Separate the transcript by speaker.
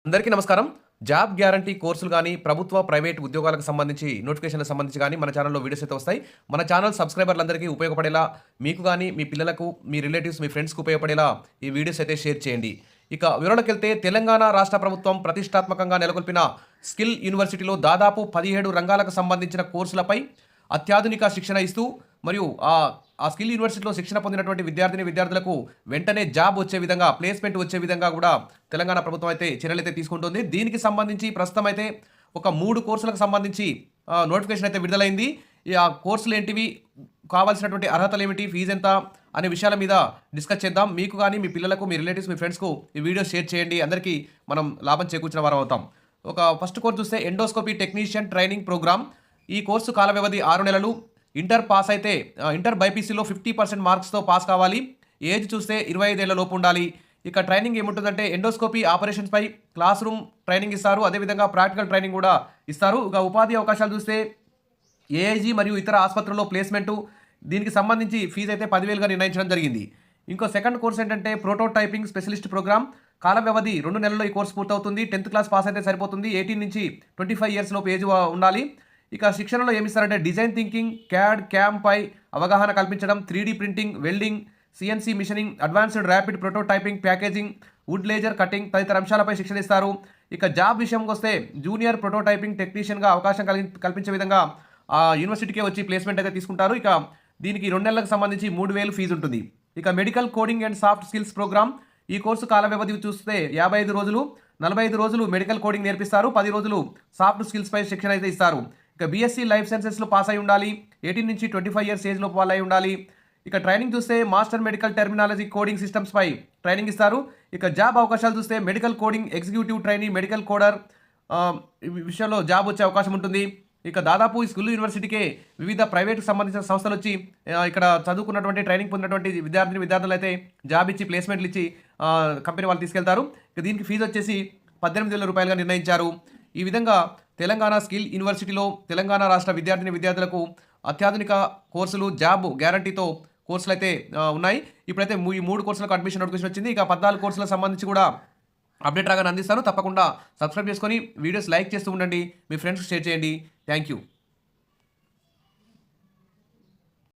Speaker 1: అందరికీ నమస్కారం. Job guarantee కోర్సులు గానీ, ప్రభుత్వ, ప్రైవేట్ ఉద్యోగాలకు సంబంధించి నోటిఫికేషన్‌లకు సంబంధించి గానీ, మన ఛానెల్‌లో వీడియోస్ అయితే వస్తాయి. మన ఛానెల్ సబ్‌స్క్రైబర్లందరికీ ఉపయోగపడేలా, మీకు గానీ, మీ పిల్లలకు, మీ రిలేటివ్స్, మీ ఫ్రెండ్స్‌కి ఉపయోగపడేలా ఈ వీడియోస్ అయితే షేర్ చేయండి. ఇక వివరాలకెళ్తే తెలంగాణ రాష్ట్ర ప్రభుత్వం ప్రతిష్టాత్మకంగా నెలకొల్పిన స్కిల్ యూనివర్సిటీలో దాదాపు 17 రంగాలకు సంబంధించిన కోర్సులపై అత్యాధునిక శిక్షణ ఇస్తూ మరియు ఆ స్కిల్ యూనివర్సిటీలో శిక్షణ పొందినటువంటి విద్యార్థులకు వెంటనే జాబ్ వచ్చే విధంగా, ప్లేస్‌మెంట్ వచ్చే విధంగా కూడా తెలంగాణ ప్రభుత్వం అయితే చర్యలైతే తీసుకుంటుంది. దీనికి సంబంధించి ప్రస్తుతం అయితే ఒక 3 కోర్సులకు సంబంధించి నోటిఫికేషన్ అయితే విడుదలైంది. ఆ కోర్సులేంటివి, కావాల్సినటువంటి అర్హతలేమిటి, ఫీజెంత అనే విషయాల మీద డిస్కస్ చేద్దాం. మీకు గానీ, మీ పిల్లలకు, మీ రిలేటివ్స్, మీ ఫ్రెండ్స్‌కు ఈ వీడియో షేర్ చేయండి. అందరికీ మనం లాభం చేకూర్చిన వారం అవుతాం. ఫస్ట్ కోర్స్ చూస్తే ఎండోస్కోపీ టెక్నీషియన్ ట్రైనింగ్ ప్రోగ్రామ్. ఈ కోర్సు కాల వ్యవధి 6 నెలలు. ఇంటర్ బైపీసీలో 50% మార్క్స్‌తో పాస్ కావాలి. ఏజ్ చూస్తే 25 ఏళ్ల లోపు ఉండాలి. ఇక ట్రైనింగ్ ఏముంటుందంటే ఎండోస్కోపీ ఆపరేషన్స్‌పై క్లాస్ రూమ్ ట్రైనింగ్ ఇస్తారు. అదేవిధంగా ప్రాక్టికల్ ట్రైనింగ్ కూడా ఇస్తారు. ఇక ఉపాధి అవకాశాలు చూస్తే ఏఐజీ మరియు ఇతర ఆసుపత్రుల్లో ప్లేస్‌మెంటు. దీనికి సంబంధించి ఫీజు అయితే 10,000గా నిర్ణయించడం జరిగింది. ఇంకో సెకండ్ కోర్స్ ఏంటంటే ప్రోటోటైపింగ్ స్పెషలిస్ట్ ప్రోగ్రామ్. కాల వ్యవధి 2 నెలల్లో ఈ కోర్సు పూర్తవుతుంది. 10th క్లాస్ పాస్ అయితే సరిపోతుంది. 18 నుంచి 25 ఇయర్స్ లోపు ఏజ్ ఉండాలి. ఇక శిక్షణలో ఏమిస్తారంటే డిజైన్ థింకింగ్, క్యాడ్, క్యామ్ పై అవగాహన కల్పించడం, 3D printing, welding, CNC machining, advanced rapid prototyping, packaging, wood laser cutting తదితర అంశాలపై శిక్షణ ఇస్తారు. ఇక జాబ్ విషయంకి వస్తే జూనియర్ ప్రోటోటైపింగ్ టెక్నీషియన్గా అవకాశం కల్పించే విధంగా యూనివర్సిటీకే వచ్చి ప్లేస్మెంట్ అయితే తీసుకుంటారు. ఇక దీనికి 2 నెలలకు సంబంధించి 3,000 ఫీజు ఉంటుంది. ఇక medical coding and soft skills programme. ఈ కోర్సు కాల వ్యవధి చూస్తే 55 రోజులు. 45 రోజులు మెడికల్ కోడింగ్ నేర్పిస్తారు. 10 రోజులు సాఫ్ట్ స్కిల్స్పై శిక్షణ అయితే ఇస్తారు. ఇక బీఎస్సీ లైఫ్ సైన్సెస్లో పాస్ అయి ఉండాలి. 18 నుంచి 25 ఇయర్స్ ఏజ్ లోపు వాళ్ళు అయి ఉండాలి. ఇక ట్రైనింగ్ చూస్తే master medical terminology coding systems పై ట్రైనింగ్ ఇస్తారు. ఇక జాబ్ అవకాశాలు చూస్తే medical coding executive trainee, medical coder విషయంలో జాబ్ వచ్చే అవకాశం ఉంటుంది. ఇక దాదాపు ఈ స్కిల్ యూనివర్సిటీకే వివిధ ప్రైవేట్కి సంబంధించిన సంస్థలు వచ్చి ఇక్కడ చదువుకున్నటువంటి ట్రైనింగ్ పొందినటువంటి విద్యార్థులు అయితే జాబ్ ఇచ్చి ప్లేస్మెంట్లు ఇచ్చి కంపెనీ వాళ్ళు తీసుకెళ్తారు. ఇక దీనికి ఫీజు వచ్చేసి 18,000 రూపాయలుగా నిర్ణయించారు. ఈ విధంగా తెలంగాణ స్కిల్ యూనివర్సిటీలో తెలంగాణ రాష్ట్ర విద్యార్థులకు అత్యాధునిక కోర్సులు, జాబ్ గ్యారంటీతో కోర్సులు అయితే ఉన్నాయి. ఇప్పుడైతే ఈ 3 కోర్సులకు అడ్మిషన్ నోటిఫికేషన్ వచ్చింది. ఇక 14 కోర్సులకు సంబంధించి కూడా అప్డేట్ రాగానే అందిస్తాను. తప్పకుండా సబ్స్క్రైబ్ చేసుకొని వీడియోస్ లైక్ చేస్తూ ఉండండి. మీ ఫ్రెండ్స్కి షేర్ చేయండి. Thank you.